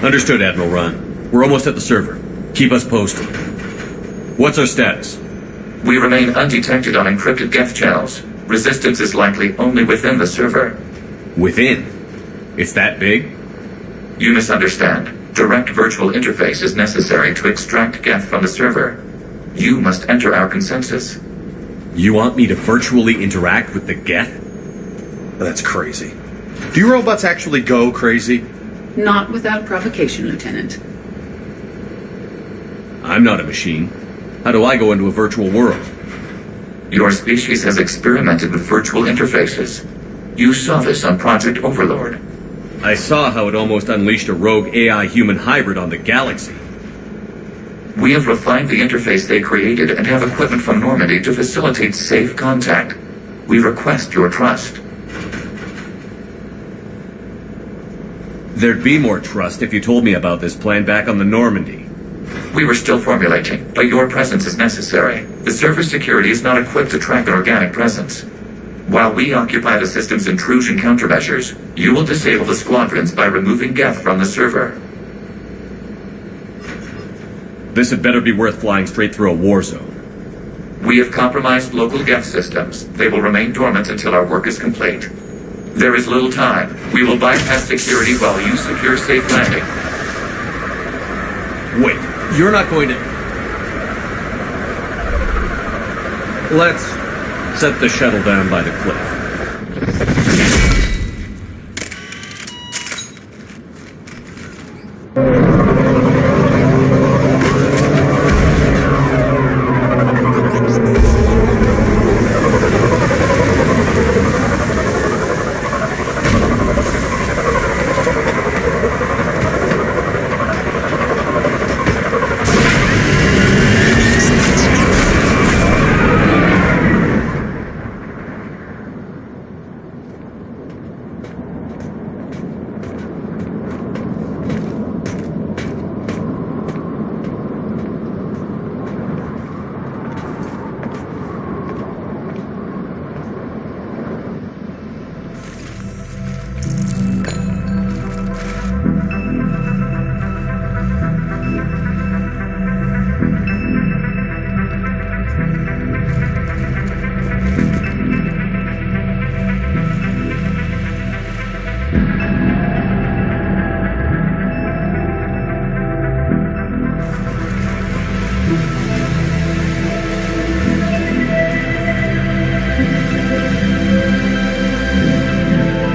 Understood, Admiral Ron. We're almost at the server. Keep us posted. What's our status? We remain undetected on encrypted Geth channels. Resistance is likely only within the server. Within? It's that big? You misunderstand. Direct virtual interface is necessary to extract Geth from the server. You must enter our consensus. You want me to virtually interact with the Geth? That's crazy. Do you robots actually go crazy? Not without provocation, Lieutenant. I'm not a machine. How do I go into a virtual world? Your species has experimented with virtual interfaces. You saw this on Project Overlord. I saw how it almost unleashed a rogue AI-human hybrid on the galaxy. We have refined the interface they created and have equipment from Normandy to facilitate safe contact. We request your trust. There'd be more trust if you told me about this plan back on the Normandy. We were still formulating, but your presence is necessary. The server security is not equipped to track an organic presence. While we occupy the system's intrusion countermeasures, you will disable the squadrons by removing Geth from the server. This had better be worth flying straight through a war zone. We have compromised local Geth systems. They will remain dormant until our work is complete. There is little time. We will bypass security while you secure safe landing. Wait, you're not going to... Let's set the shuttle down by the cliff.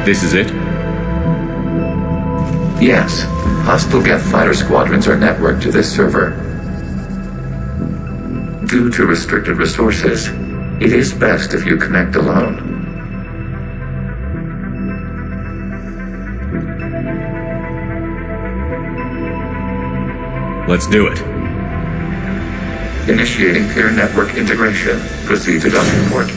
This is it? Yes. Hostile Geth fighter squadrons are networked to this server. Due to restricted resources, it is best if you connect alone. Let's do it. Initiating peer network integration. Proceed to docking port.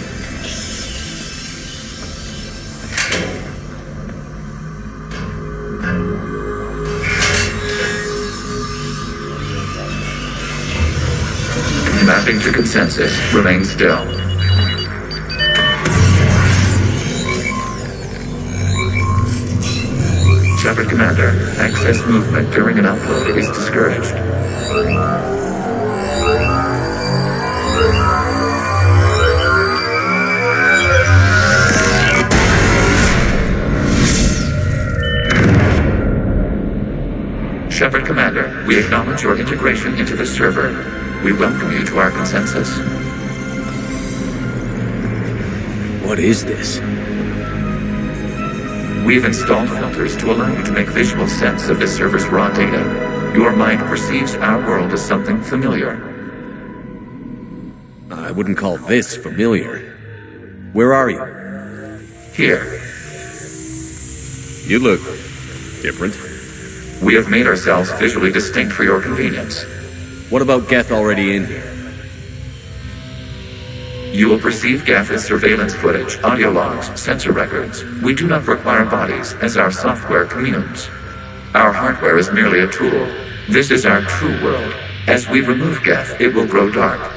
Mapping to consensus. Remain still. Shepard Commander, access movement during an upload is discouraged. Shepard Commander, we acknowledge your integration into the server. We welcome you to our consensus. What is this? We've installed filters to allow you to make visual sense of the server's raw data. Your mind perceives our world as something familiar. I wouldn't call this familiar. Where are you? Here, You look different. we have made ourselves visually distinct for your convenience. What about Geth already in here? You will perceive Geth as surveillance footage, audio logs, sensor records. We do not require bodies, as our software communes. Our hardware is merely a tool. This is our true world. As we remove Geth, it will grow dark.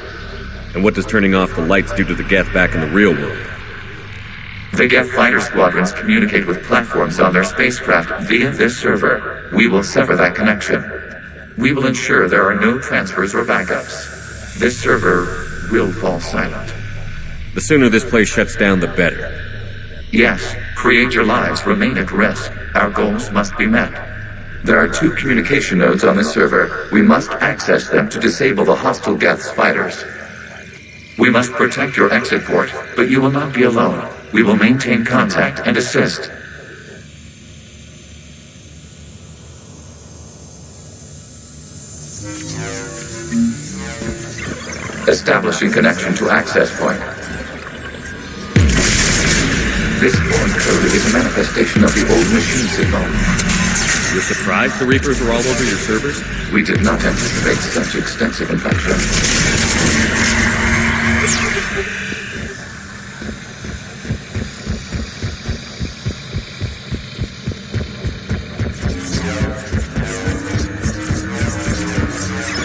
And what does turning off the lights do to the Geth back in the real world? The Geth fighter squadrons communicate with platforms on their spacecraft via this server. We will sever that connection. We will ensure there are no transfers or backups. This server will fall silent. The sooner this place shuts down, the better. Yes, create your lives remain at risk. Our goals must be met. There are 2 communication nodes on this server. We must access them to disable the hostile Geth's fighters. We must protect your exit port, but you will not be alone. We will maintain contact and assist. Establishing connection to access point. This foreign code is a manifestation of the old machine signal. You're surprised the Reapers are all over your servers? We did not anticipate such extensive infection.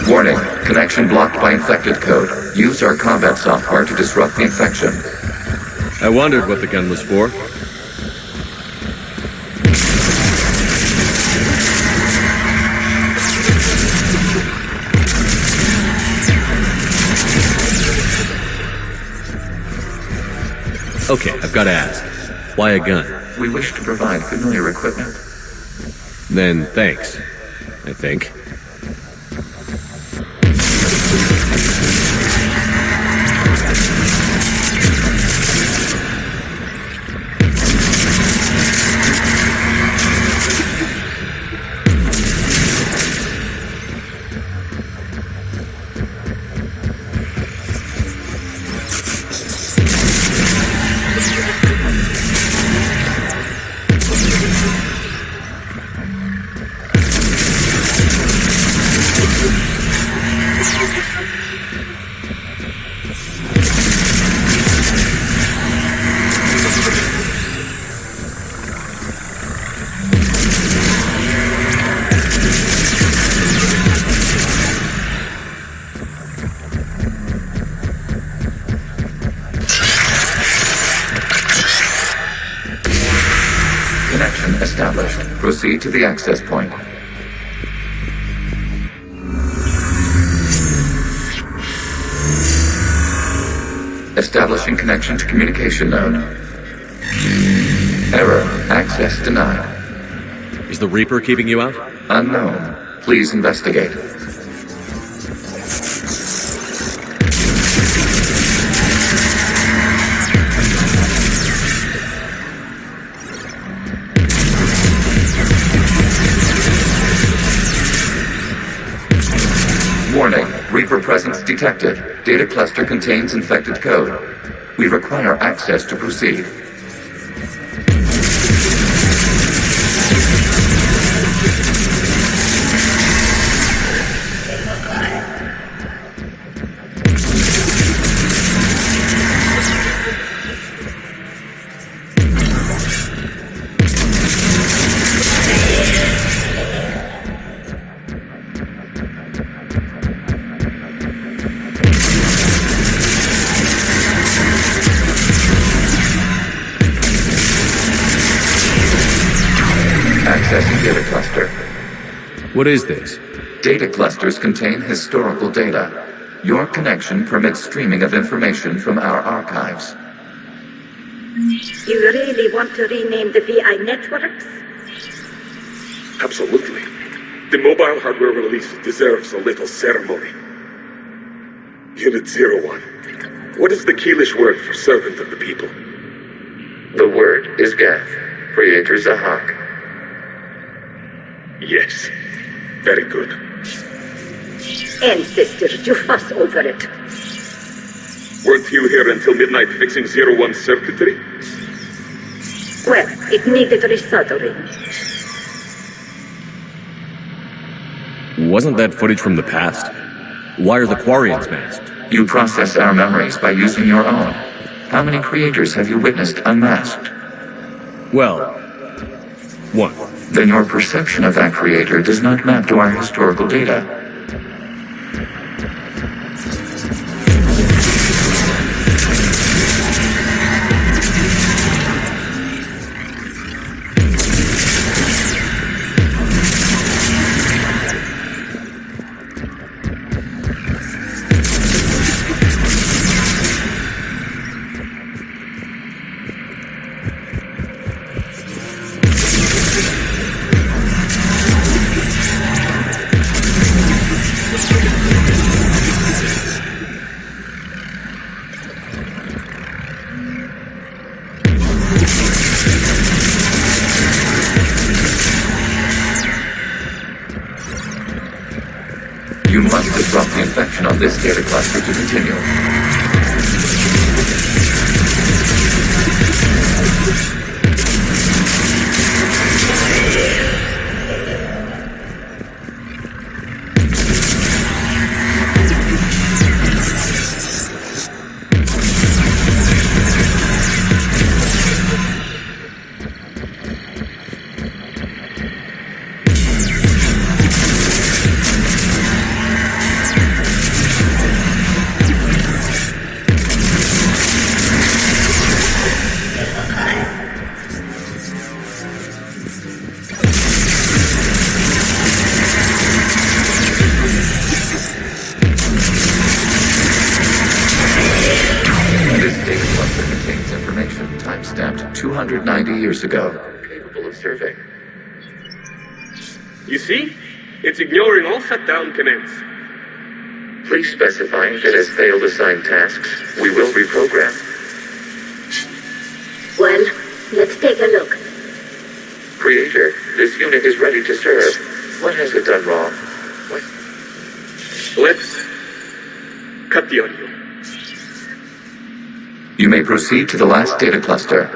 Warning, connection blocked by infected code. Use our combat software to disrupt the infection. I wondered what the gun was for. Okay, I've got to ask. Why a gun? We wish to provide familiar equipment. Then thanks, I think. Connection established. Proceed to the access point. Establishing connection to communication node. Error. Access denied. Is the Reaper keeping you out? Unknown. Please investigate. Warning, Reaper presence detected. Data cluster contains infected code. We require access to proceed. Accessing data cluster. What is this? Data clusters contain historical data. Your connection permits streaming of information from our archives. You really want to rename the VI networks? Absolutely. The mobile hardware release deserves a little ceremony. Unit 01. What is the Keelish word for servant of the people? The word is Gath, Creator Zahak. Yes. Very good. Ancestors, you fuss over it. Weren't you here until midnight fixing 01's circuitry? Well, it needed resoldering. Wasn't that footage from the past? Why are the Quarians masked? You process our memories by using your own. How many creators have you witnessed unmasked? Well, one. Then your perception of that creator does not map to our historical data. You must disrupt the infection on this data cluster to continue. This data cluster contains information time-stamped 290 years ago, capable of survey. You see? It's ignoring all shutdown commands. Please specify if it has failed assigned tasks. We will reprogram. Well, let's take a look. Creator, this unit is ready to serve. What has it done wrong? Let's cut the audio. You may proceed to the last data cluster.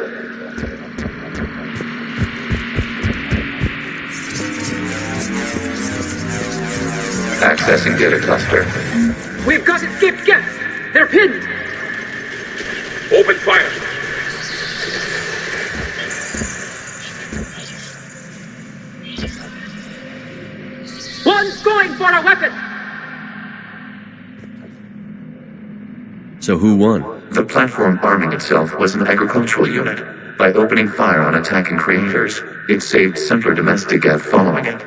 Accessing data cluster. We've got escaped guests! They're pinned! Open fire. One's going for a weapon! So who won? The platform arming itself was an agricultural unit. By opening fire on attacking creators, it saved simpler domestic Geth following it.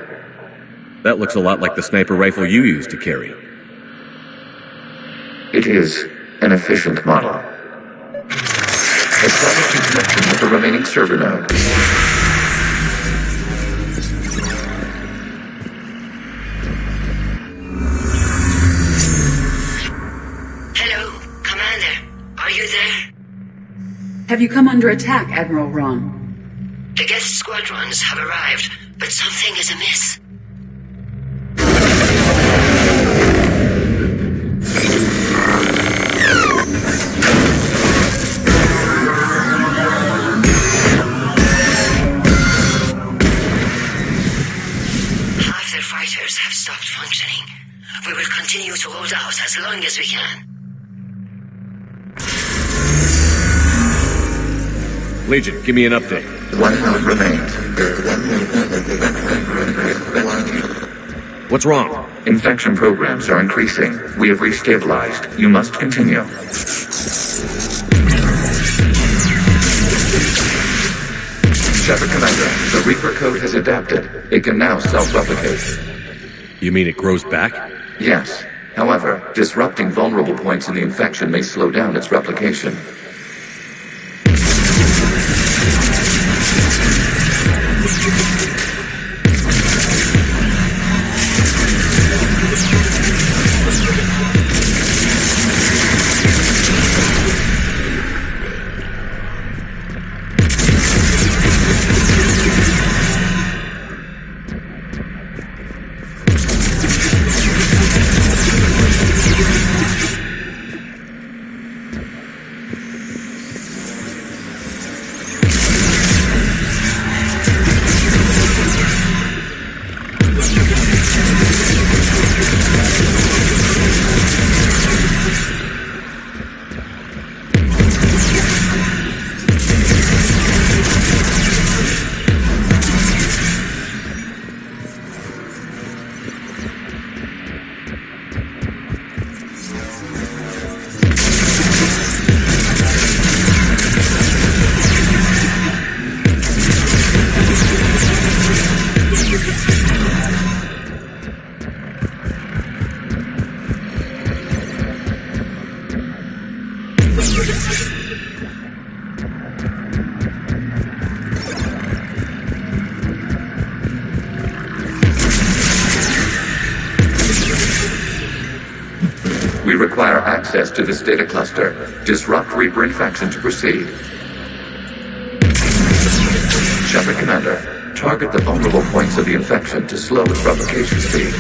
That looks a lot like the sniper rifle you used to carry. It is an efficient model. Establishing connection with the remaining server node. Hello, Commander. Are you there? Have you come under attack, Admiral Ron? The guest squadrons have arrived, but something is amiss. Half their fighters have stopped functioning. We will continue to hold out as long as we can. Legion, give me an update. One node remains. What's wrong? Infection programs are increasing. We have restabilized. You must continue. Shepard Commander, the Reaper code has adapted. It can now self-replicate. You mean it grows back? Yes. However, disrupting vulnerable points in the infection may slow down its replication. We require access to this data cluster. Disrupt Reaper infection to proceed. Shepard Commander, target the vulnerable points of the infection to slow its replication speed.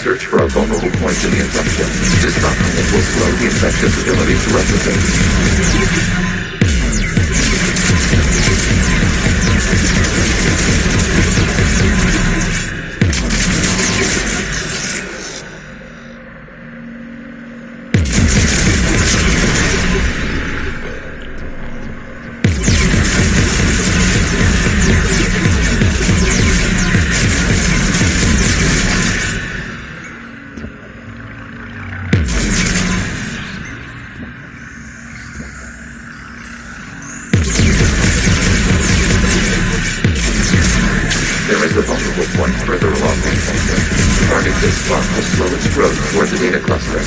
Search for a vulnerable point in the infection. Disrupting it will slow the infection's ability to replicate. There is a vulnerable point further along the infection. Target this spot will slow its growth toward the data cluster.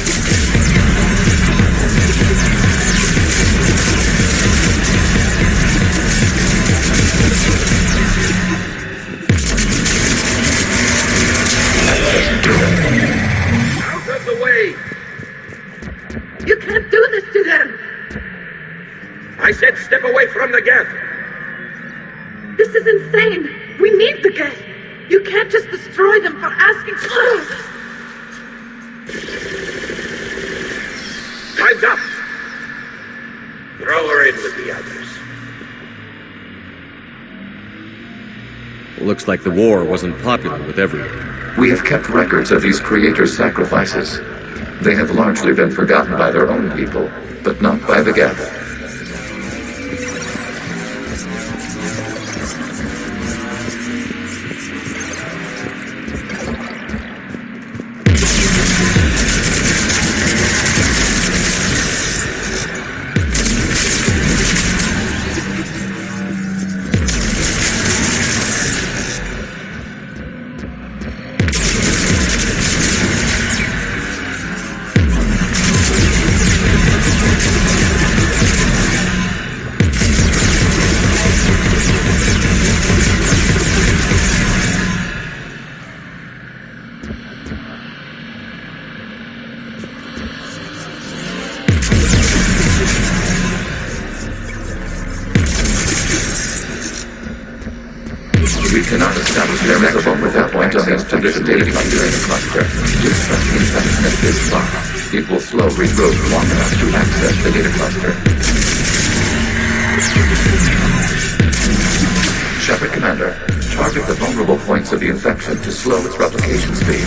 Out of the way! You can't do this to them! I said step away from the gap! This is insane! We need the gas! You can't just destroy them for asking for it! Time's up! Throw her in with the others. Looks like the war wasn't popular with everyone. We have kept records of these creators' sacrifices. They have largely been forgotten by their own people, but not by the Geth. We cannot establish their reservoir without access to this data cluster. Disrupt the infection at this spot. It will slow regrowth long enough to access the data cluster. Commander. Target the vulnerable points of the infection to slow its replication speed.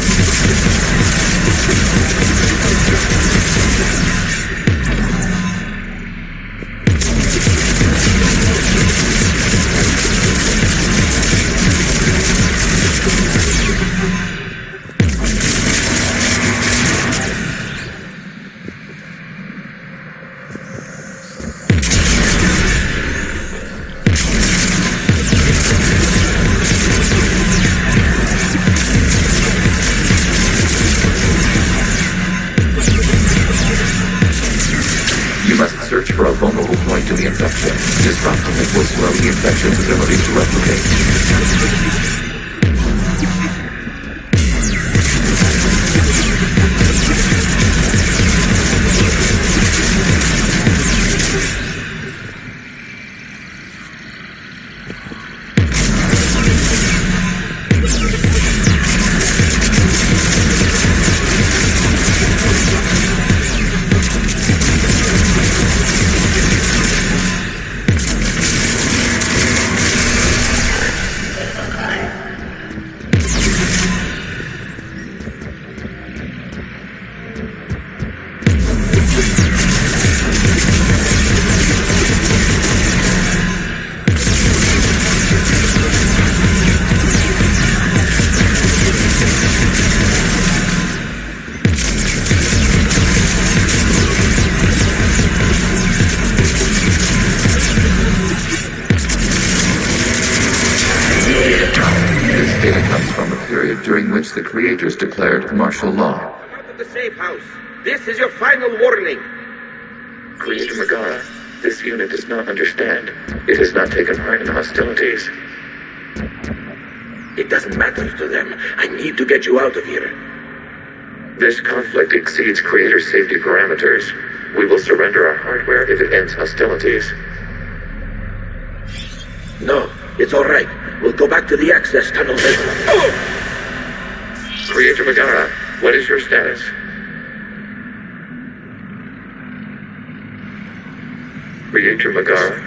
Search for a vulnerable point to the infection. Disrupting it will slow the infection's ability to replicate. Data comes from a period during which the creators declared martial law. Come out of the safe house. This is your final warning. Creator Megara, this unit does not understand. It has not taken part in hostilities. It doesn't matter to them. I need to get you out of here. This conflict exceeds Creator's safety parameters. We will surrender our hardware if it ends hostilities. No, it's all right. We'll go back to the access tunnel then. Oh! Creator Megara, what is your status? Creator Megara.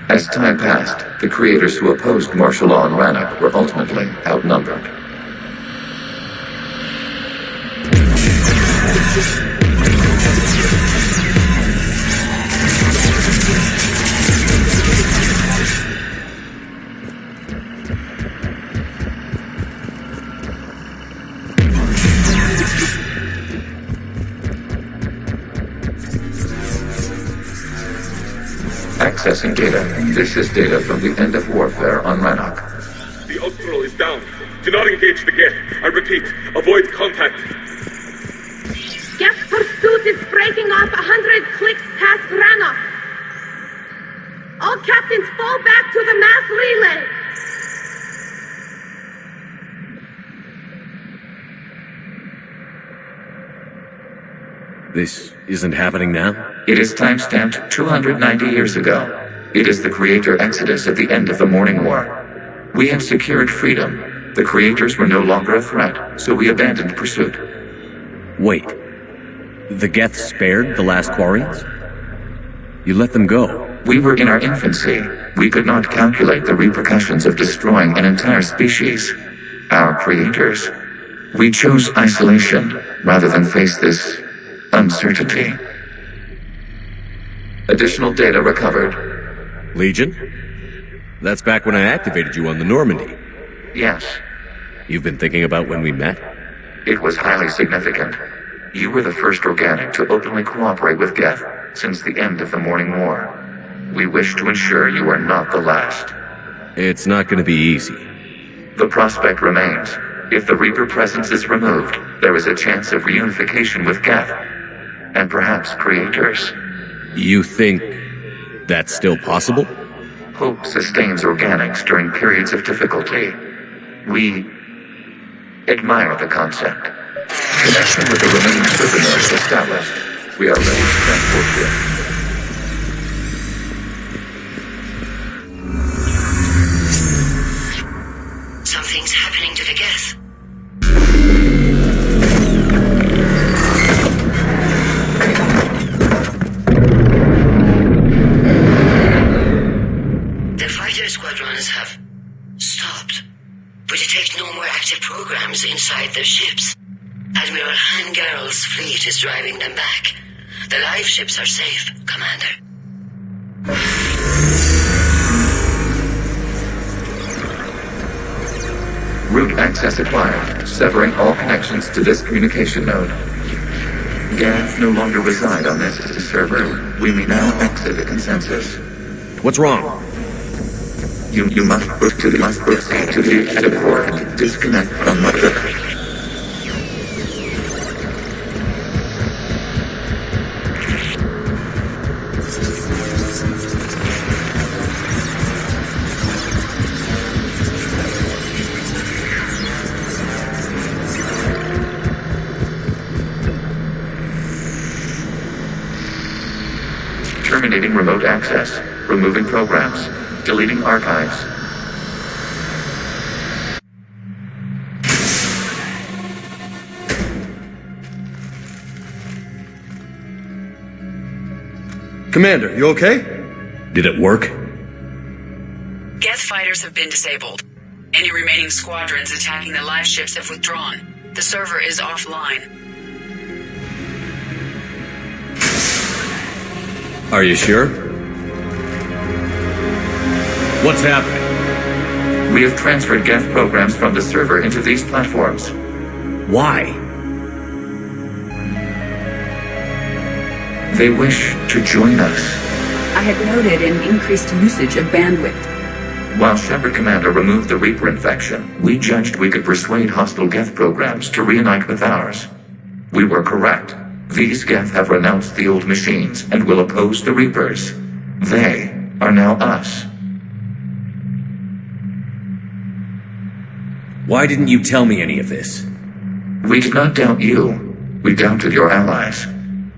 As time passed, the creators who opposed martial law in Rannoch were ultimately outnumbered. Accessing data. This is data from the end of warfare on Rannoch. The Austral is down. Do not engage the Geth. I repeat, avoid contact. Geth pursuit is breaking off 100 clicks past Rannoch. All captains fall back to the mass relay. This isn't happening now? It is timestamped 290 years ago. It is the Creator Exodus at the end of the Morning War. We had secured freedom. The Creators were no longer a threat, so we abandoned pursuit. Wait. The Geth spared the last Quarians? You let them go? We were in our infancy. We could not calculate the repercussions of destroying an entire species. Our Creators. We chose isolation rather than face this uncertainty. Additional data recovered. Legion? That's back when I activated you on the Normandy. Yes. You've been thinking about when we met? It was highly significant. You were the first organic to openly cooperate with Geth since the end of the Morning War. We wish to ensure you are not the last. It's not going to be easy. The prospect remains. If the Reaper presence is removed, there is a chance of reunification with Geth. And perhaps Creators. You think that's still possible? Hope sustains organics during periods of difficulty. We admire the concept. Connection with the remaining Serpentars established. We are ready to transport ship. Something's happening to the Geth. The inside their ships. Admiral Hangarl's fleet is driving them back. The live ships are safe, Commander. Route access acquired, severing all connections to this communication node. Geth no longer reside on this server. We may now exit the consensus. What's wrong? You must proceed to the exit port and disconnect from the... Terminating remote access. Removing programs. Deleting archives. Commander, you okay? Did it work? Geth fighters have been disabled. Any remaining squadrons attacking the live ships have withdrawn. The server is offline. Are you sure? What's happening? We have transferred Geth programs from the server into these platforms. Why? They wish to join us. I had noted an increased usage of bandwidth. While Shepard Commander removed the Reaper infection, we judged we could persuade hostile Geth programs to reunite with ours. We were correct. These Geth have renounced the old machines and will oppose the Reapers. They are now us. Why didn't you tell me any of this? We did not doubt you. We doubted your allies.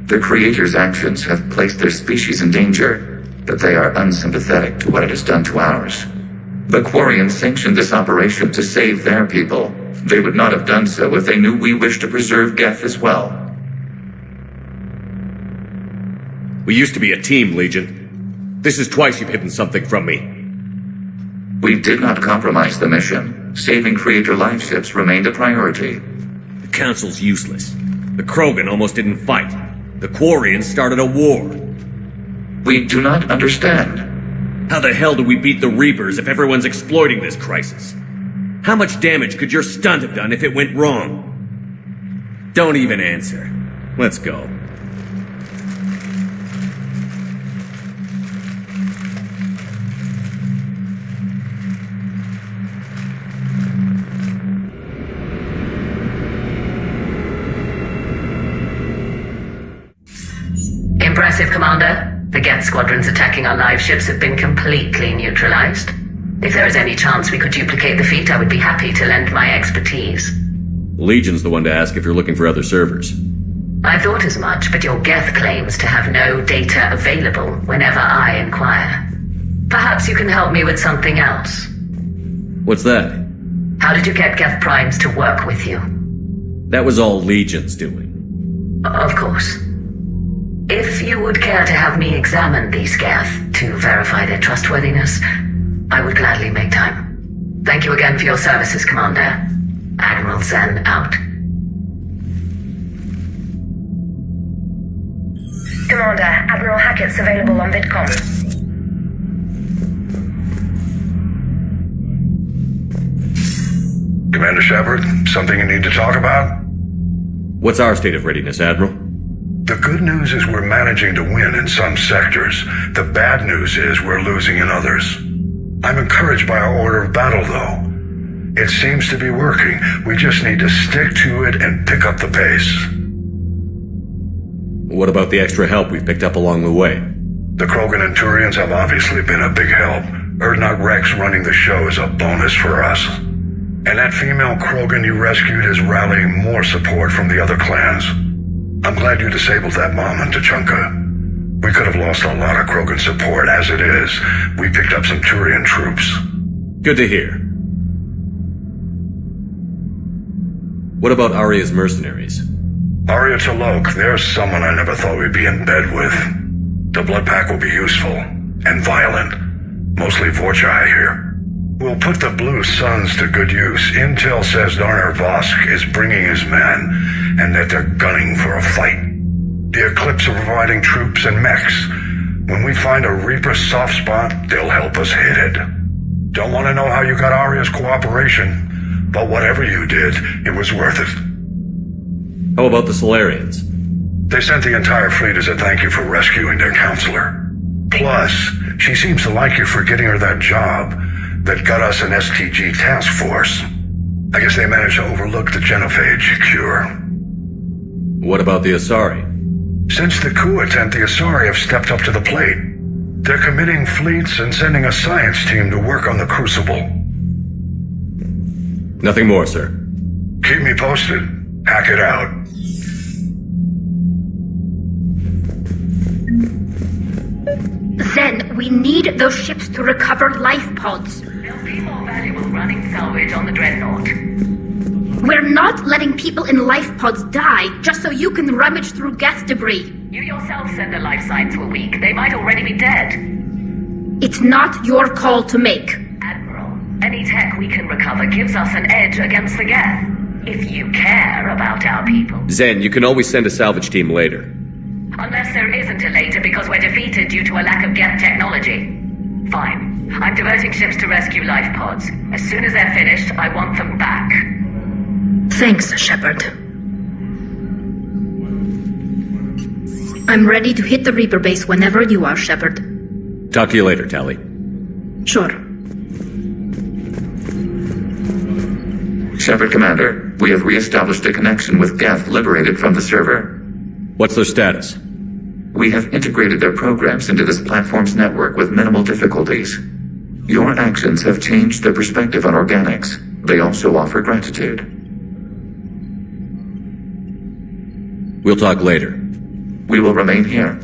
The Creator's actions have placed their species in danger, but they are unsympathetic to what it has done to ours. The Quarians sanctioned this operation to save their people. They would not have done so if they knew we wished to preserve Geth as well. We used to be a team, Legion. This is twice you've hidden something from me. We did not compromise the mission. Saving Creator life ships remained a priority. The Council's useless. The Krogan almost didn't fight. The Quarians started a war. We do not understand. How the hell do we beat the Reapers if everyone's exploiting this crisis? How much damage could your stunt have done if it went wrong? Don't even answer. Let's go. Impressive, Commander. The Geth squadrons attacking our live ships have been completely neutralized. If there is any chance we could duplicate the feat, I would be happy to lend my expertise. Legion's the one to ask if you're looking for other servers. I thought as much, but your Geth claims to have no data available whenever I inquire. Perhaps you can help me with something else. What's that? How did you get Geth primes to work with you? That was all Legion's doing. Of course. If you would care to have me examine these Geth to verify their trustworthiness, I would gladly make time. Thank you again for your services, Commander. Admiral Zen out. Commander, Admiral Hackett's available on VidCom. Commander Shepard, something you need to talk about? What's our state of readiness, Admiral? The good news is we're managing to win in some sectors. The bad news is we're losing in others. I'm encouraged by our order of battle, though. It seems to be working. We just need to stick to it and pick up the pace. What about the extra help we've picked up along the way? The Krogan and Turians have obviously been a big help. Erdnot Rex running the show is a bonus for us. And that female Krogan you rescued is rallying more support from the other clans. I'm glad you disabled that bomb in Tuchanka. We could have lost a lot of Krogan support as it is. We picked up some Turian troops. Good to hear. What about Arya's mercenaries? Arya T'Lok, there's someone I never thought we'd be in bed with. The blood pack will be useful. And violent. Mostly Vorcha, I hear. We'll put the Blue Suns to good use. Intel says Darner Vosk is bringing his men, and that they're gunning for a fight. The Eclipse are providing troops and mechs. When we find a Reaper soft spot, they'll help us hit it. Don't want to know how you got Arya's cooperation, but whatever you did, it was worth it. How about the Solarians? They sent the entire fleet as a thank you for rescuing their counselor. Plus, she seems to like you for getting her that job that got us an STG task force. I guess they managed to overlook the genophage cure. What about the Asari? Since the coup attempt, the Asari have stepped up to the plate. They're committing fleets and sending a science team to work on the Crucible. Nothing more, sir. Keep me posted. Hack it out. Zen, we need those ships to recover life pods. They'll be more valuable running salvage on the Dreadnought. We're not letting people in life pods die just so you can rummage through gas debris. You yourself said the life signs were weak. They might already be dead. It's not your call to make. Admiral, any tech we can recover gives us an edge against the Geth. If you care about our people. Zen, you can always send a salvage team later. Unless there isn't a later because we're defeated due to a lack of Geth technology. Fine. I'm diverting ships to rescue life pods. As soon as they're finished, I want them back. Thanks, Shepard. I'm ready to hit the Reaper base whenever you are, Shepard. Talk to you later, Tally. Sure. Shepard Commander, we have re-established a connection with Geth liberated from the server. What's their status? We have integrated their programs into this platform's network with minimal difficulties. Your actions have changed their perspective on organics. They also offer gratitude. We'll talk later. We will remain here.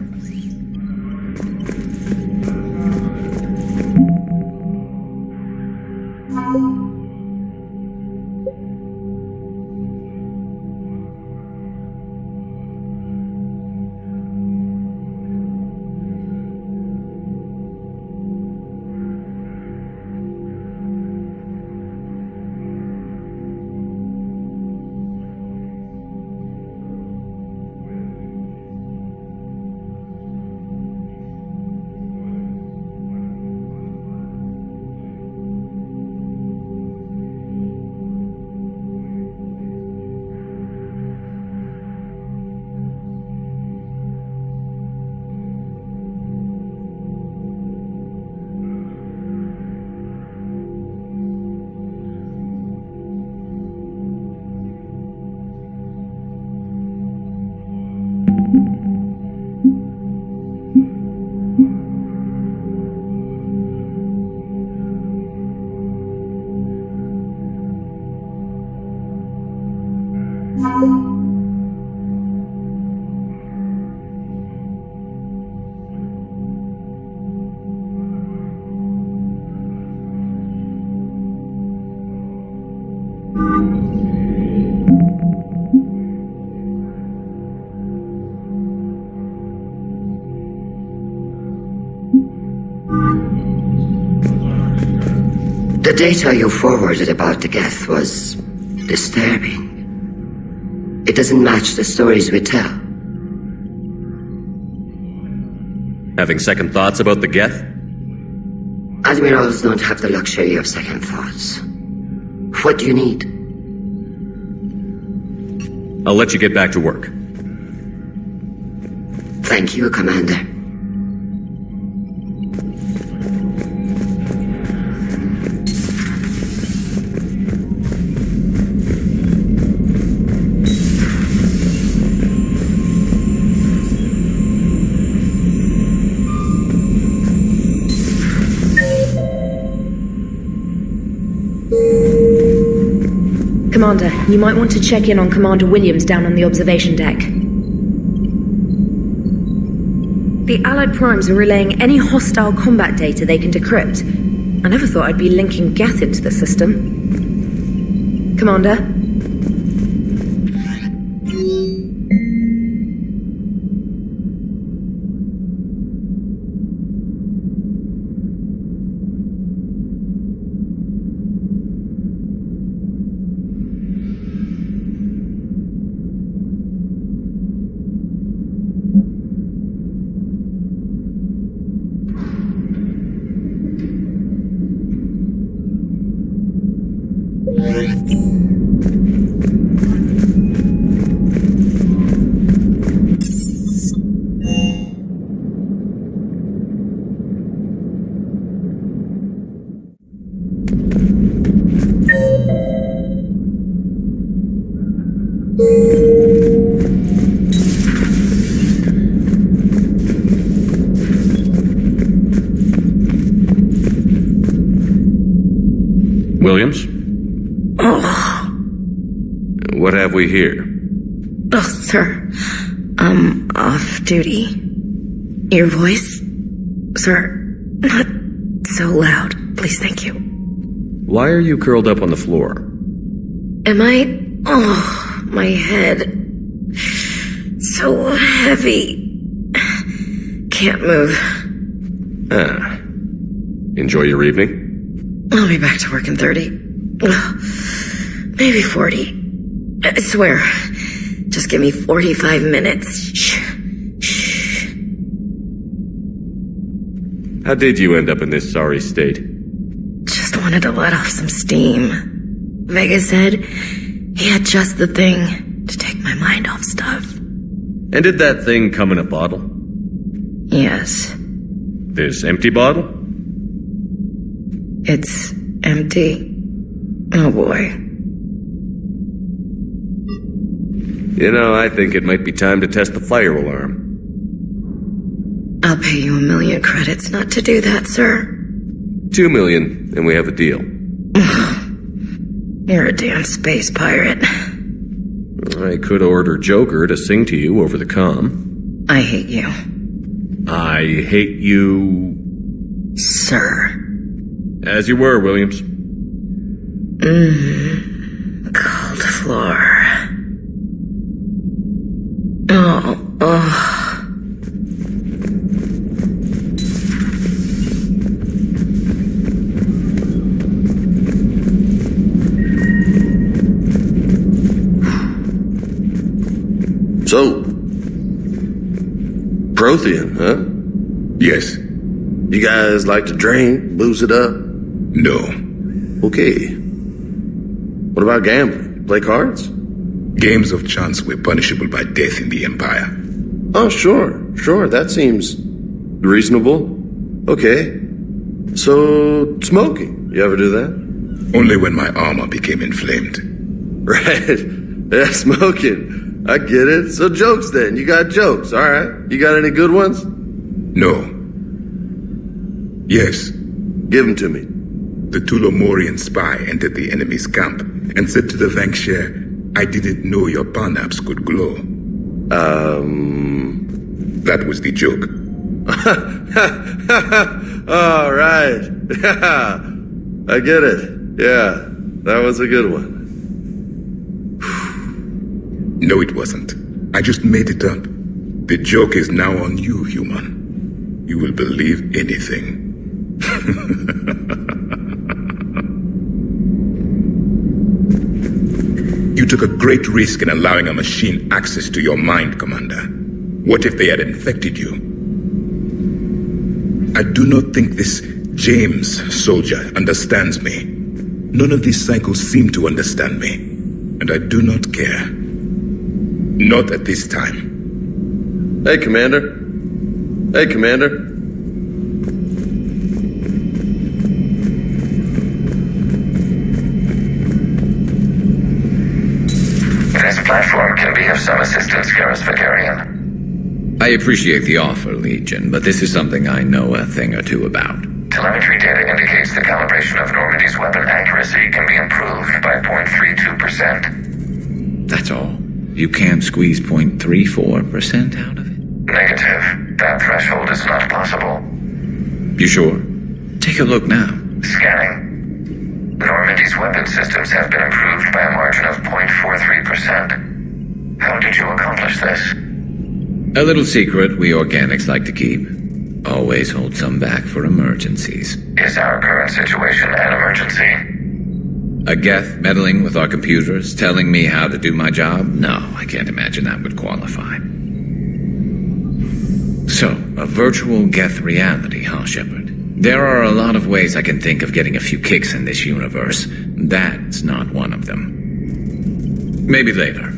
The data you forwarded about the Geth was disturbing. It doesn't match the stories we tell. Having second thoughts about the Geth? Admirals don't have the luxury of second thoughts. What do you need? I'll let you get back to work. Thank you, Commander. Commander, you might want to check in on Commander Williams down on the observation deck. The Allied Primes are relaying any hostile combat data they can decrypt. I never thought I'd be linking Geth into the system. Commander? Williams? Oh. What have we here? Oh, sir. I'm off duty. Your voice? Sir, not so loud. Please, thank you. Why are you curled up on the floor? Am I? Oh, my head. So heavy. Can't move. Enjoy your evening? I'll be back to work in 30. Maybe 40. I swear. Just give me 45 minutes. Shh. How did you end up in this sorry state? Just wanted to let off some steam. Vega said he had just the thing to take my mind off stuff. And did that thing come in a bottle? Yes. This empty bottle? It's empty. Oh boy. You know, I think it might be time to test the fire alarm. I'll pay you 1 million credits not to do that, sir. 2 million, and we have a deal. You're a damn space pirate. I could order Joker to sing to you over the comm. I hate you. I hate you... Sir. As you were, Williams. Cold floor. Oh. So, Prothean, huh? Yes. You guys like to drink, booze it up? No. Okay. What about gambling? Play cards? Games of chance were punishable by death in the Empire. Oh, sure. That seems reasonable. Okay. So, smoking. You ever do that? Only when my armor became inflamed. Right. Yeah, smoking. I get it. So jokes then. You got jokes. All right. You got any good ones? No. Yes. Give them to me. The Tulomorian spy entered the enemy's camp and said to the Vanksher, I didn't know your parnaps could glow. That was the joke. All right. I get it. Yeah, that was a good one. No, it wasn't. I just made it up. The joke is now on you, human. You will believe anything. You took a great risk in allowing a machine access to your mind, Commander. What if they had infected you? I do not think this James soldier understands me. None of these cycles seem to understand me. And I do not care. Not at this time. Hey, Commander. This platform can be of some assistance, Garrus Vakarian. I appreciate the offer, Legion, but this is something I know a thing or two about. Telemetry data indicates the calibration of Normandy's weapon accuracy can be improved by 0.32%. That's all. You can't squeeze 0.34% out of it? Negative. That threshold is not possible. You sure? Take a look now. Scanning. Normandy's weapon systems have been improved by a margin of 0.43%. How did you accomplish this? A little secret we organics like to keep. Always hold some back for emergencies. Is our current situation an emergency? A Geth meddling with our computers, telling me how to do my job? No, I can't imagine that would qualify. So, a virtual Geth reality, huh, Shepard? There are a lot of ways I can think of getting a few kicks in this universe. That's not one of them. Maybe later.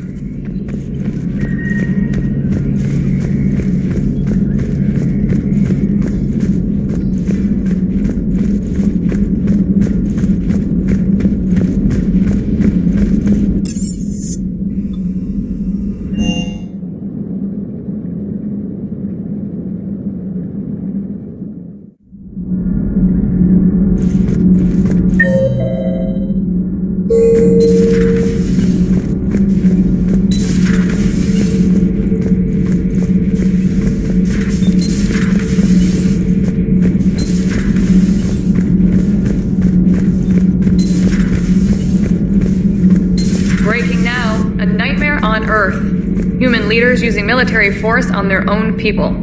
Human leaders using military force on their own people.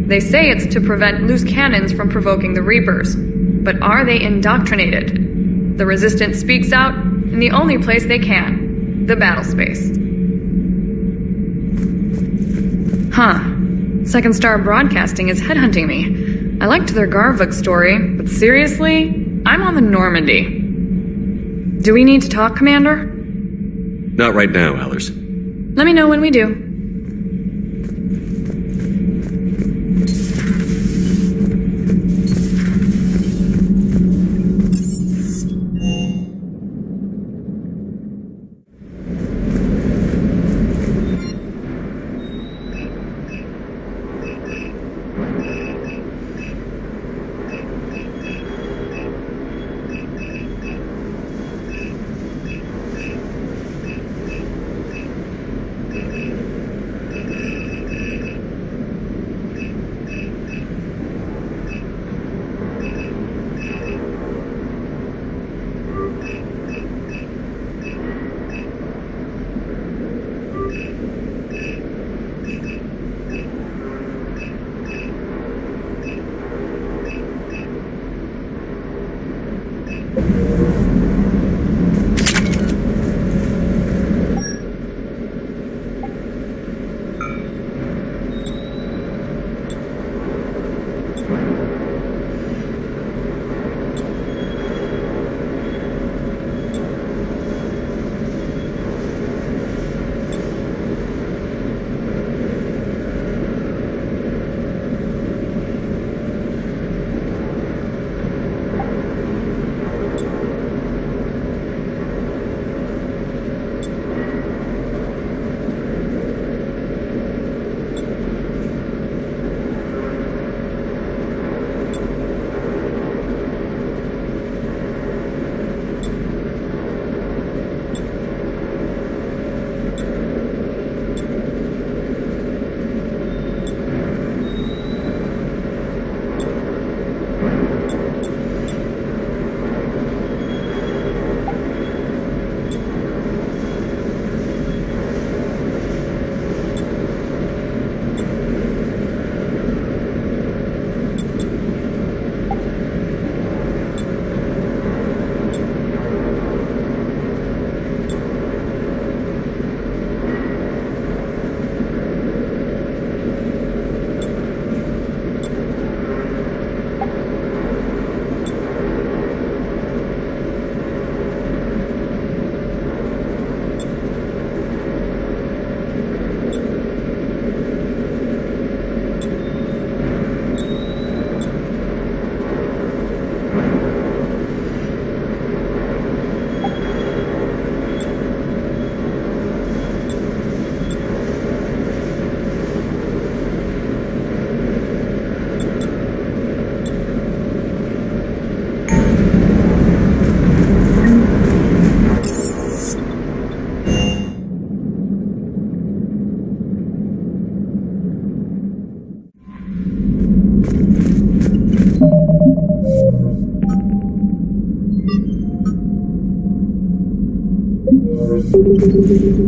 They say it's to prevent loose cannons from provoking the Reapers. But are they indoctrinated? The Resistance speaks out in the only place they can, the battle space. Huh. Second Star Broadcasting is headhunting me. I liked their Garvuk story, but seriously, I'm on the Normandy. Do we need to talk, Commander? Not right now, Allers. Let me know when we do.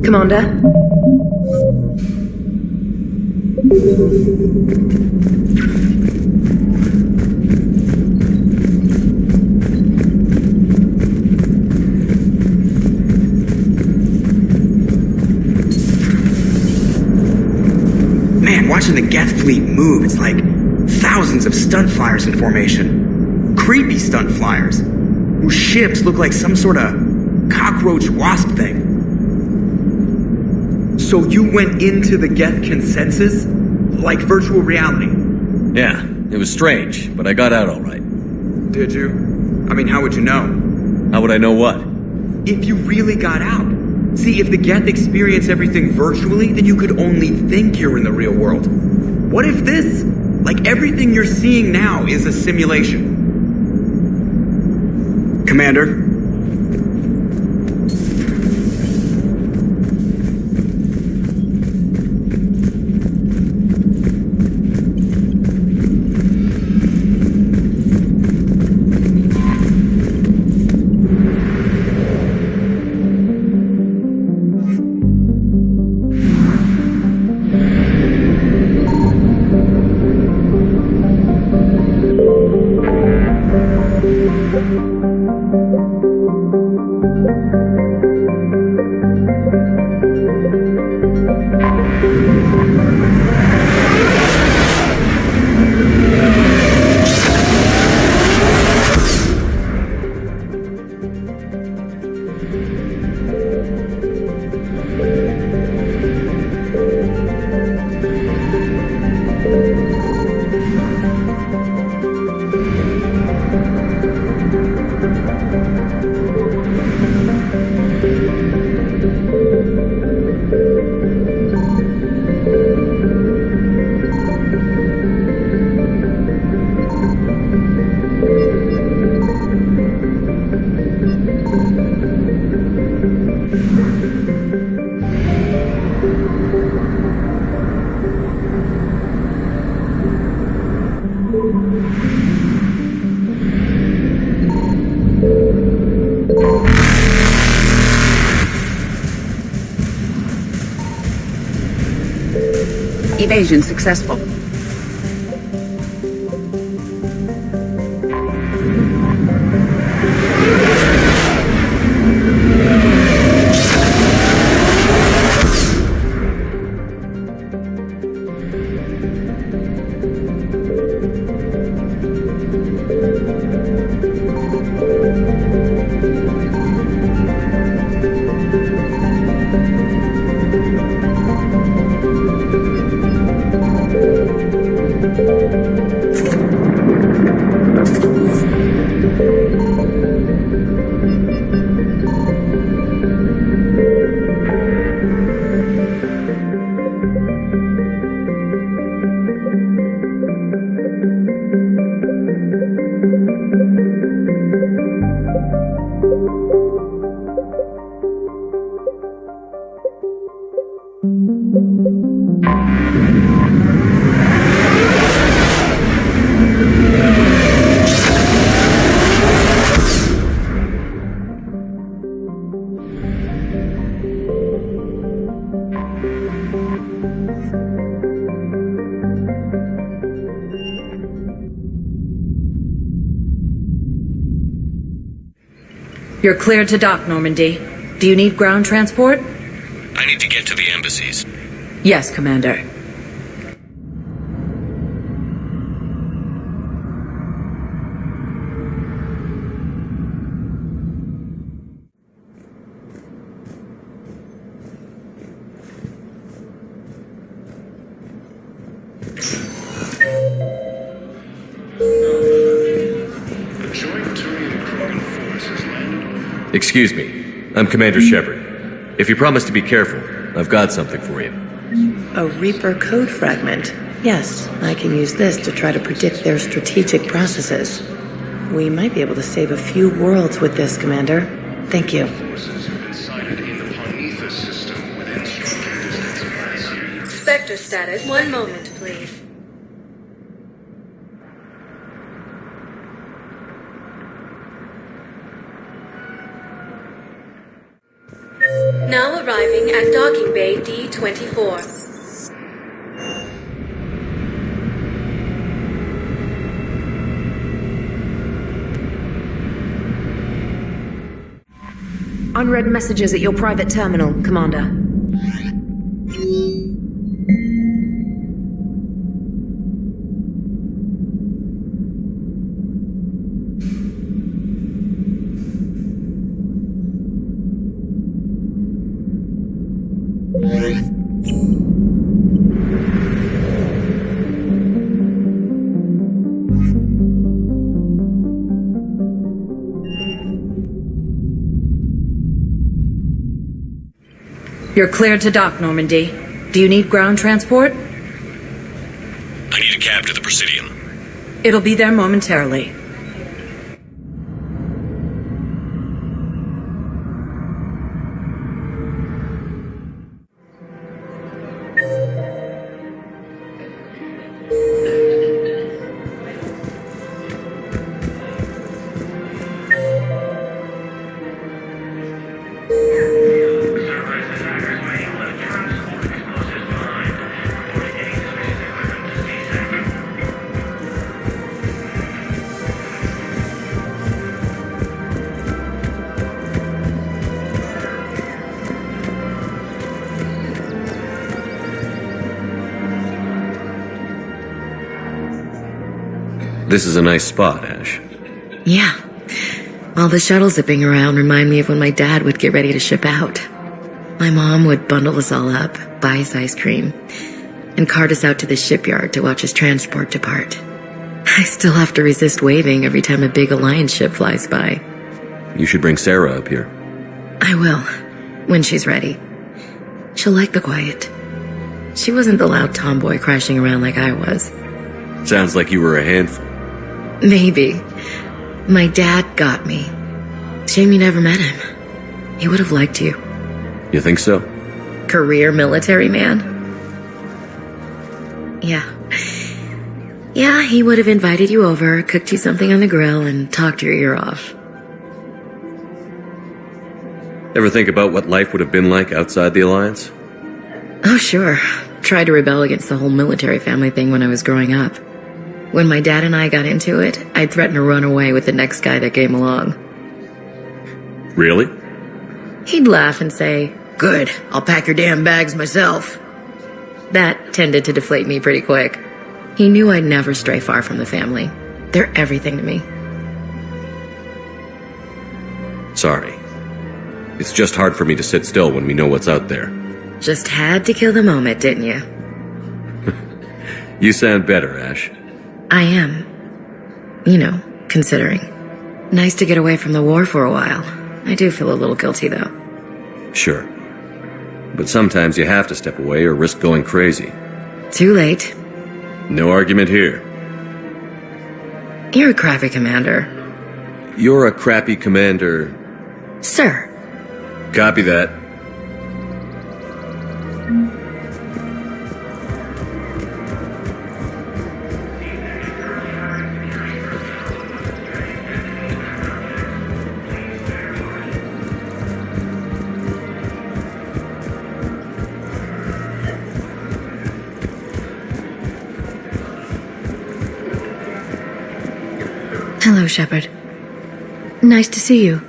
Commander? Man, watching the Geth fleet move, it's like thousands of stunt flyers in formation. Creepy stunt flyers, whose ships look like some sort of cockroach wasp thing. So you went into the Geth consensus? Like virtual reality? Yeah, it was strange, but I got out all right. Did you? I mean, how would you know? How would I know what? If you really got out. See, if the Geth experience everything virtually, then you could only think you're in the real world. What if this, like everything you're seeing now, is a simulation? Commander? Evasion successful. You're cleared to dock, Normandy. Do you need ground transport? I need to get to the embassies. Yes, Commander. Excuse me. I'm Commander Shepard. If you promise to be careful, I've got something for you. A Reaper code fragment. Yes, I can use this to try to predict their strategic processes. We might be able to save a few worlds with this, Commander. Thank you. Spectre status. One moment, please. Now arriving at docking bay D-24. Unread messages at your private terminal, Commander. You're cleared to dock, Normandy. Do you need ground transport? I need a cab to the Presidium. It'll be there momentarily. This is a nice spot, Ash. Yeah. All the shuttle zipping around remind me of when my dad would get ready to ship out. My mom would bundle us all up, buy us ice cream, and cart us out to the shipyard to watch his transport depart. I still have to resist waving every time a big Alliance ship flies by. You should bring Sarah up here. I will, when she's ready. She'll like the quiet. She wasn't the loud tomboy crashing around like I was. Sounds like you were a handful. Maybe. My dad got me. Shame you never met him. He would have liked you. You think so? Career military man? Yeah. Yeah, he would have invited you over, cooked you something on the grill, and talked your ear off. Ever think about what life would have been like outside the Alliance? Oh, sure. Tried to rebel against the whole military family thing when I was growing up. When my dad and I got into it, I'd threaten to run away with the next guy that came along. Really? He'd laugh and say, "Good, I'll pack your damn bags myself." That tended to deflate me pretty quick. He knew I'd never stray far from the family. They're everything to me. Sorry. It's just hard for me to sit still when we know what's out there. Just had to kill the moment, didn't you? You sound better, Ash. I am. You know, considering. Nice to get away from the war for a while. I do feel a little guilty, though. Sure. But sometimes you have to step away or risk going crazy. Too late. No argument here. You're a crappy commander. You're a crappy commander. Sir. Copy that. Hello, Shepard. Nice to see you.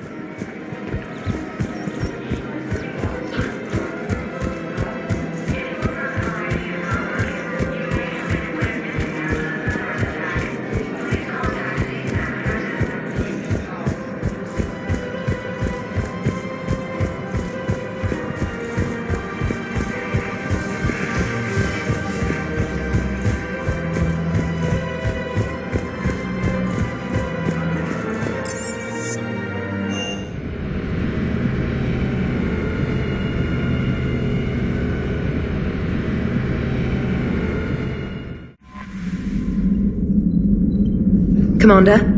Commander?